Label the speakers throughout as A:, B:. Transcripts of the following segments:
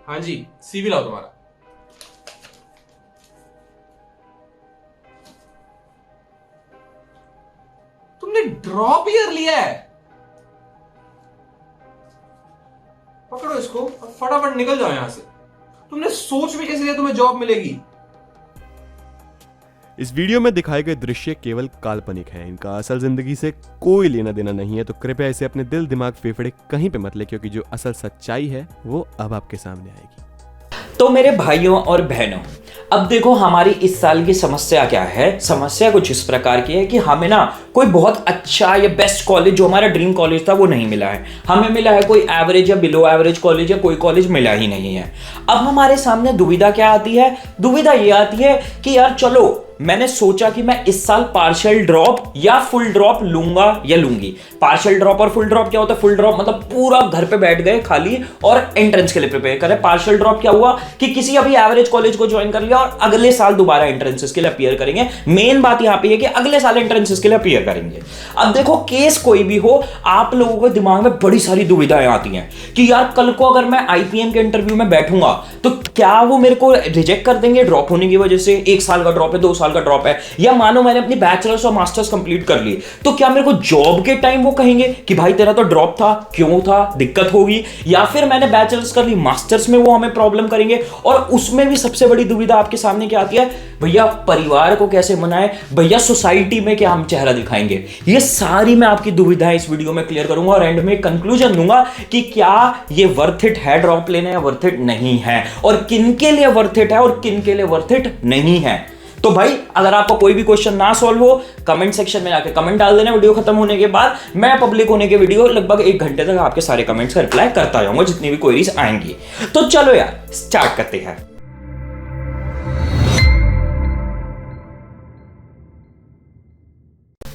A: हाँ जी, सीवी लाओ तुम्हारा। तुमने ड्रॉप ईयर लिया है? पकड़ो इसको और फटाफट निकल जाओ यहां से। तुमने सोच भी कैसे लिया तुम्हें जॉब मिलेगी?
B: इस वीडियो में दिखाए गए दृश्य केवल काल्पनिक हैं, इनका असल जिंदगी से कोई लेना देना नहीं है, तो कृपया इसे अपने दिल दिमाग फेफड़े कहीं पे मत ले, क्योंकि जो असल सच्चाई है वो अब आपके सामने आएगी।
C: तो मेरे भाइयों और बहनों, अब देखो हमारी इस साल की समस्या क्या है। समस्या कुछ इस प्रकार की है कि हमें ना कोई बहुत अच्छा या बेस्ट कॉलेज जो हमारा ड्रीम कॉलेज था वो नहीं मिला है। हमें मिला है कोई एवरेज या बिलो एवरेज कॉलेज, या कोई कॉलेज मिला ही नहीं है। अब हमारे सामने दुविधा क्या आती है? दुविधा ये आती है कि यार चलो, मैंने सोचा कि मैं इस साल पार्शियल ड्रॉप या फुल ड्रॉप लूंगा या लूंगी। पार्शियल ड्रॉप और फुल ड्रॉप क्या होता है? फुल ड्रॉप मतलब पूरा घर पे बैठ गए खाली और एंट्रेंस के लिए प्रिपेयर करें। पार्शियल ड्रॉप क्या हुआ कि किसी अभी एवरेज कॉलेज को ज्वाइन कर लिया और अगले साल दोबारा एंट्रेंसेस के लिए अपीयर करेंगे। मेन बात यहां पे है कि अगले साल एंट्रेंसेस के लिए अपीयर करेंगे। अब देखो, केस कोई भी हो, आप लोगों के दिमाग में बड़ी सारी दुविधाएं आती हैं कि यार कल को अगर मैं आईपीएम के इंटरव्यू में बैठूंगा तो क्या वो मेरे को रिजेक्ट कर देंगे ड्रॉप होने की वजह से? 1 साल का ड्रॉप है, 2 साल का ड्रॉप है, या मानो मैंने अपनी बैचलर्स और मास्टर्स कंप्लीट कर ली, तो क्या मेरे को जॉब के टाइम वो कहेंगे कि भाई तेरा तो ड्रॉप था, क्यों था, दिक्कत होगी? या फिर मैंने बैचलर्स कर ली, मास्टर्स में वो हमें प्रॉब्लम करेंगे? और उसमें भी सबसे बड़ी दुविधा आपके सामने क्या आती है? भैया परिवार को कैसे मनाएं, भैया सोसाइटी में क्या हम चेहरा दिखाएंगे? ये सारी मैं आपकी दुविधाएं इस वीडियो में क्लियर करूंगा और एंड में कंक्लूजन दूंगा कि क्या ये वर्थ इट है ड्रॉप लेना या वर्थ इट नहीं है, और किन के लिए वर्थ इट है और किन के लिए वर्थ इट नहीं है। तो भाई अगर आपका कोई भी क्वेश्चन ना सॉल्व हो, कमेंट सेक्शन में जाके कमेंट डाल देना। वीडियो खत्म होने के बाद मैं पब्लिक होने के वीडियो लगभग 1 घंटे तक आपके सारे कमेंट्स का रिप्लाई करता जाऊंगा, जितनी भी क्वेरीज आएंगी। तो चलो यार स्टार्ट करते हैं।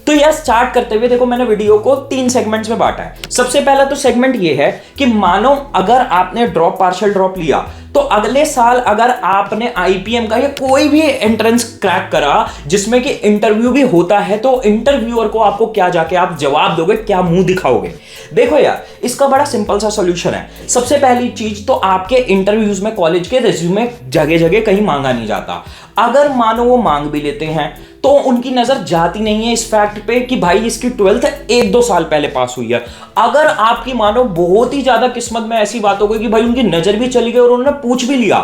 C: तो यार स्टार्ट करते हुए देखो, मैंने वीडियो को 3 सेगमेंट्स में बांटा है। सबसे पहला तो सेगमेंट ये है कि मानो अगर आपने ड्रॉप पार्शियल ड्रॉप लिया तो अगले साल अगर आपने आईपीएम का या कोई भी एंट्रेंस क्रैक करा जिसमें कि इंटरव्यू भी होता है, तो इंटरव्यूअर को आपको क्या जाके आप जवाब दोगे, क्या मुंह दिखाओगे? देखो यार, इसका बड़ा सिंपल सा सॉल्यूशन है। सबसे पहली चीज तो आपके इंटरव्यूज में कॉलेज के रिज्यूमे जगह जगह कहीं मांगा नहीं जाता। अगर मानो वो मांग भी लेते हैं तो उनकी नजर जाती नहीं है इस फैक्ट पे कि भाई इसकी 12th 1-2 साल पहले पास हुई है। अगर आपकी मानो बहुत ही ज्यादा किस्मत में ऐसी बात हो गई कि भाई उनकी नजर भी चली गई और उन्होंने पूछ भी लिया,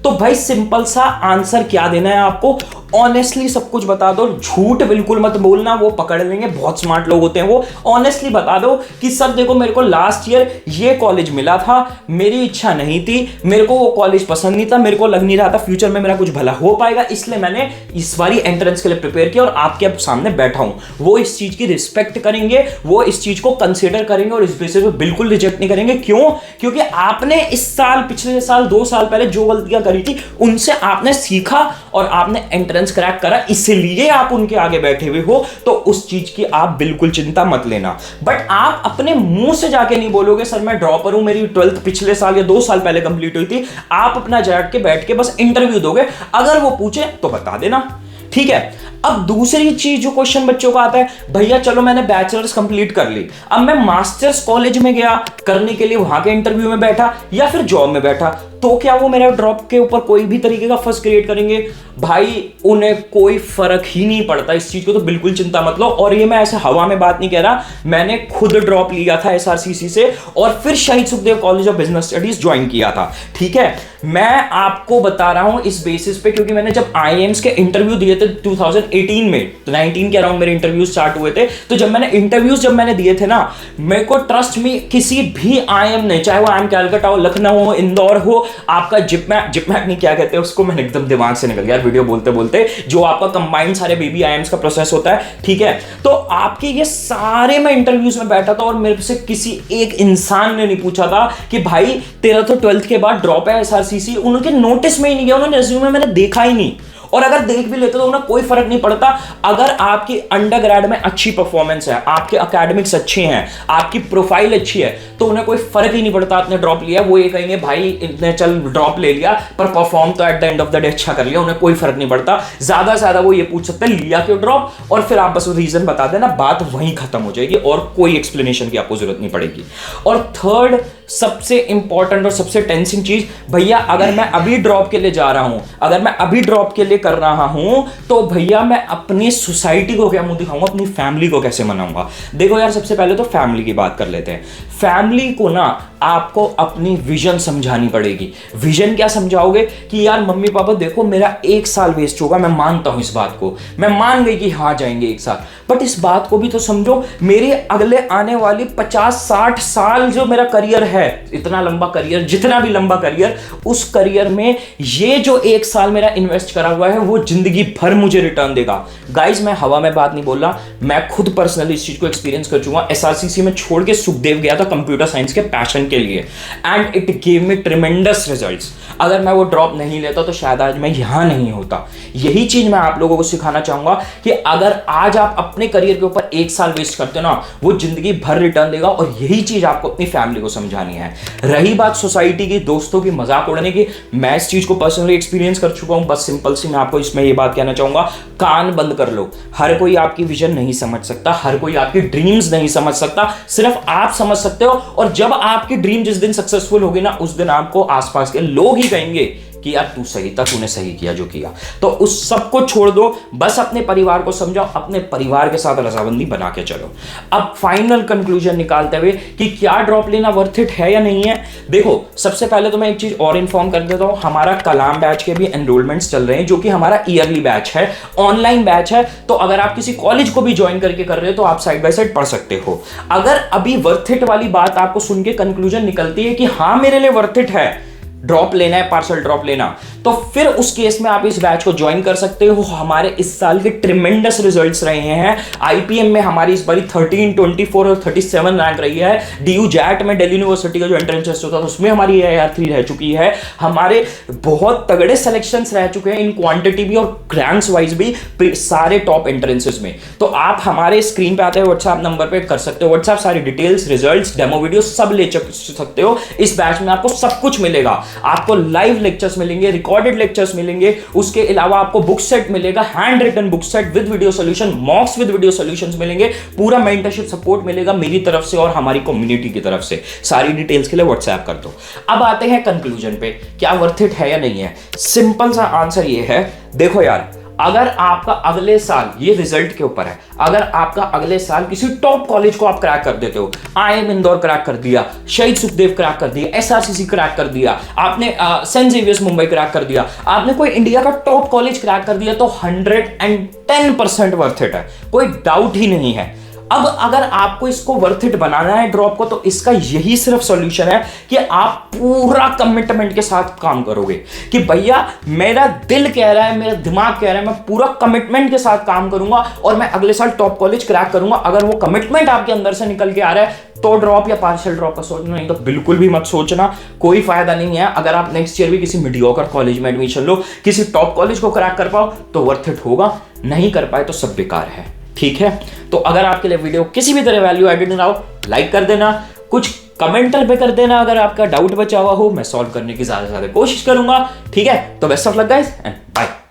C: तो भाई सिंपल सा आंसर क्या देना है आपको? ऑनेस्टली सब कुछ बता दो, झूठ बिल्कुल मत बोलना, वो पकड़ लेंगे, बहुत स्मार्ट लोग होते हैं वो। ऑनेस्टली बता दो कि सर देखो, मेरे को लास्ट ईयर ये कॉलेज मिला था, मेरी इच्छा नहीं थी, मेरे को वो कॉलेज पसंद नहीं था, मेरे को लग नहीं रहा था फ्यूचर में मेरा कुछ भला हो पाएगा, इसलिए मैंने इस बारी एंट्रेंस के लिए प्रिपेयर किया और आपके सामने बैठा हूं। वो इस चीज की रिस्पेक्ट करेंगे, वो इस चीज को कंसिडर करेंगे और इस बेसिस पे बिल्कुल रिजेक्ट नहीं करेंगे। क्यों? क्योंकि आपने इस साल, पिछले साल, 2 साल पहले जो गलतियां करी थी उनसे आपने सीखा और आपने एंट्रेंस क्रैक करा, इसलिए आप उनके आगे बैठे हुए हो। तो उस चीज की आप बिल्कुल चिंता मत लेना। बट आप अपने मुंह से जाके नहीं बोलोगे सर मैं ड्रॉपर हूं, मेरी 12th पिछले साल या 2 साल पहले कंप्लीट हुई थी। आप अपना जाके बैठ के बस इंटरव्यू दोगे, अगर वो पूछे तो बता देना, ठीक है। अब दूसरी चीज जो क्वेश्चन बच्चों का आता है, भैया चलो मैंने बैचलर्स कंप्लीट कर ली, अब मैं मास्टर्स कॉलेज में गया करने के लिए, वहां के इंटरव्यू में बैठा या फिर जॉब में बैठा, तो क्या वो मेरा ड्रॉप के ऊपर कोई भी तरीके का फर्स्ट क्रिएट करेंगे? भाई उन्हें कोई फर्क ही नहीं पड़ता, इस चीज को तो बिल्कुल चिंता मत लो। और ये मैं ऐसे हवा में बात नहीं कह रहा, मैंने खुद ड्रॉप लिया था एसआरसीसी से और फिर शहीद Sukhdev college of business studies join किया था, ठीक है। मैं आपको बता रहा हूं इस बेसिस पे क्योंकि मैंने जब आईएम्स के इंटरव्यू दिए थे 2018 में, तो 19 के अराउंड मेरे इंटरव्यू स्टार्ट हुए थे, तो जब मैंने दिए थे ना, मेरे को ट्रस्ट में किसी भी आईएम ने, चाहे वो आईएम कैलकाटा हो, लखनऊ हो, इंदौर हो, आपका जिपमैक नहीं क्या कहते हैं उसको, मैंने एकदम दिमाग से निकल गया वीडियो बोलते बोलते, जो आपका कंबाइंड सारे बेबी आईएम्स का प्रोसेस होता है, ठीक है। तो आपके ये सारे मैं इंटरव्यूज में बैठा था और मेरे से किसी एक इंसान ने नहीं पूछा था कि भाई तेरा तो 12th के बाद ड्रॉप है एसआरसीसी, उनके नोटिस में ही नहीं गया, उन्होंने रिज्यूमे मैंने देखा ही नहीं। और अगर देख भी लेते तो उन्हें कोई फर्क नहीं पड़ता। अगर आपकी अंडरग्रेड में अच्छी परफॉर्मेंस है, आपके एकेडमिक्स अच्छे हैं, आपकी प्रोफाइल अच्छी है, तो उन्हें कोई फर्क ही नहीं पड़ता आपने ड्रॉप लिया। वो ये कहेंगे भाई इतने चल ड्रॉप ले लिया पर परफॉर्म तो at the end of the day अच्छा कर लिया, उन्हें कोई फर्क नहीं पड़ता। ज्यादा से ज्यादा वो ये पूछ सकते हैं लिया क्यों ड्रॉप, और फिर आप बस रीजन बता देना, बात वहीं खत्म हो जाएगी और कोई एक्सप्लेनेशन की आपको जरूरत नहीं पड़ेगी। और थर्ड सबसे इंपॉर्टेंट और सबसे टेंसिंग चीज, भैया अगर मैं अभी ड्रॉप के लिए जा रहा हूं, अगर मैं अभी ड्रॉप के लिए कर रहा हूं, तो भैया मैं अपनी सोसाइटी को क्या मुंह दिखाऊंगा, अपनी फैमिली को कैसे मनाऊंगा। देखो यार, सबसे पहले तो फैमिली की बात कर लेते हैं। फैमिली को ना आपको अपनी विजन समझानी पड़ेगी। विजन क्या समझाओगे कि यार मम्मी पापा देखो मेरा 1 साल वेस्ट होगा, मैं मानता हूं इस बात को, मैं मान गई कि हाँ जाएंगे 1 साल, बट इस बात को भी तो समझो मेरे अगले आने वाली 50-60 साल जो मेरा करियर है, इतना लंबा करियर, जितना भी लंबा करियर, उस करियर में ये जो 1 साल मेरा इन्वेस्ट करा हुआ है वो जिंदगी भर मुझे रिटर्न देगा। गाइज मैं हवा में बात नहीं बोल रहा, मैं खुद पर्सनली इस चीज को एक्सपीरियंस कर चुका हूं। एसआरसीसी में छोड़ के सुखदेव गया था कंप्यूटर साइंस के पैशन के लिए, and it give me tremendous results. अगर मैं वो ड्रॉप नहीं लेता तो शायद आज मैं यहां नहीं होता। यही चीज मैं आप लोगों को सिखाना चाहूंगा कि अगर आज आप अपने करियर के ऊपर 1 साल वेस्ट करते हो ना, वो जिंदगी भर रिटर्न देगा, और यही चीज आपको अपनी फैमिली को समझानी है। रही बात सोसाइटी की, दोस्तों की, मजाक उड़ाने की, मैं इस चीज को पर्सनली एक्सपीरियंस कर चुका हूं। बस सिंपल सी मैं आपको इसमें ये बात कहना चाहूंगा, कान बंद कर लो। हर कोई आपकी विजन नहीं समझ सकता, हर कोई आपकी ड्रीम्स नहीं समझ सकता, सिर्फ आप समझ सकते हो। और जब आपकी ड्रीम जिस दिन सक्सेसफुल होगी ना, उस दिन आपको आसपास के लोग ही कहेंगे कि यार तू सही था, तूने सही किया जो किया। तो उस सब को छोड़ दो, बस अपने परिवार को समझाओ, अपने परिवार के साथ रजामंदी बना के चलो। अब फाइनल कंक्लूजन निकालते हुए कि क्या ड्रॉप लेना वर्थ इट है या नहीं है। देखो सबसे पहले तो मैं एक चीज और इन्फॉर्म कर देता हूं, हमारा कलाम बैच के भी एनरोलमेंट्स चल रहे हैं, जो कि हमारा ईयरली बैच है, ऑनलाइन बैच है। तो अगर आप किसी कॉलेज को भी ज्वाइन करके कर रहे हो तो आप साइड बाय साइड पढ़ सकते हो। अगर अभी वर्थ इट वाली बात आपको सुन के कंक्लूजन निकलती है कि हाँ मेरे लिए वर्थ इट है ड्रॉप लेना है, पार्शियल ड्रॉप लेना, तो फिर उस केस में आप इस बैच को ज्वाइन कर सकते हो। हमारे इस साल के ट्रिमेंडस रिजल्ट्स रहे हैं। आईपीएम में हमारी इस बारी 13, 24 और 37 रैंक रही है। डीयू जैट में दिल्ली यूनिवर्सिटी का जो एंट्रेंस टेस्ट होता था उसमें हमारी AIR3 रह चुकी है। हमारे बहुत तगड़े सिलेक्शंस रह चुके हैं इन क्वांटिटी भी और रैंक्स वाइज भी, सारे टॉप एंट्रेंसेस में। तो आप हमारे स्क्रीन पे आते हैं व्हाट्सएप नंबर पे कर सकते हो व्हाट्सएप, सारी डिटेल्स, रिजल्ट्स, डेमो वीडियो सब ले सकते हो। इस बैच में आपको सब कुछ मिलेगा, आपको लाइव लेक्चर्स मिलेंगे, रिकॉर्डेड लेक्चर्स मिलेंगे, उसके अलावा आपको बुक सेट मिलेगा, handwritten book set with video solution, mocks with video solutions मिलेंगे, पूरा मेंटरशिप सपोर्ट मिलेगा मेरी तरफ से और हमारी कम्युनिटी की तरफ से। सारी डिटेल्स के लिए व्हाट्सएप कर दो। अब आते हैं कंक्लूजन पे, क्या वर्थ इट है या नहीं है। सिंपल सा आंसर ये है, देखो यार अगर आपका अगले साल, ये रिजल्ट के ऊपर है, अगर आपका अगले साल किसी टॉप कॉलेज को आप क्रैक कर देते हो, IIM इंदौर क्रैक कर दिया, शहीद सुखदेव क्रैक कर दिया, SRCC क्रैक कर दिया, आपने सेंट जेवियर्स मुंबई क्रैक कर दिया, आपने कोई इंडिया का टॉप कॉलेज क्रैक कर दिया, तो 110% वर्थ इट है, कोई डाउट ही नहीं है। अब अगर आपको इसको वर्थ इट बनाना है ड्रॉप को, तो इसका यही सिर्फ सॉल्यूशन है कि आप पूरा कमिटमेंट के साथ काम करोगे कि भैया मेरा दिल कह रहा है, मेरा दिमाग कह रहा है, मैं पूरा कमिटमेंट के साथ काम करूंगा और मैं अगले साल टॉप कॉलेज क्रैक करूंगा। अगर वो कमिटमेंट आपके अंदर से निकल के आ रहा है तो ड्रॉप या पार्शियल ड्रॉप का सोचना, नहीं तो बिल्कुल भी मत सोचना, कोई फायदा नहीं है। अगर आप नेक्स्ट ईयर भी किसी मीडियोकर कॉलेज में एडमिशन लो, किसी टॉप कॉलेज को क्रैक कर पाओ तो वर्थ इट होगा, नहीं कर पाए तो सब बेकार है। ठीक है, तो अगर आपके लिए वीडियो किसी भी तरह वैल्यू एडेड ना हो, लाइक कर देना, कुछ कमेंटर पे कर देना, अगर आपका डाउट बचा हुआ हो मैं सॉल्व करने की ज्यादा से ज्यादा कोशिश करूंगा। ठीक है, तो best of luck guys and bye.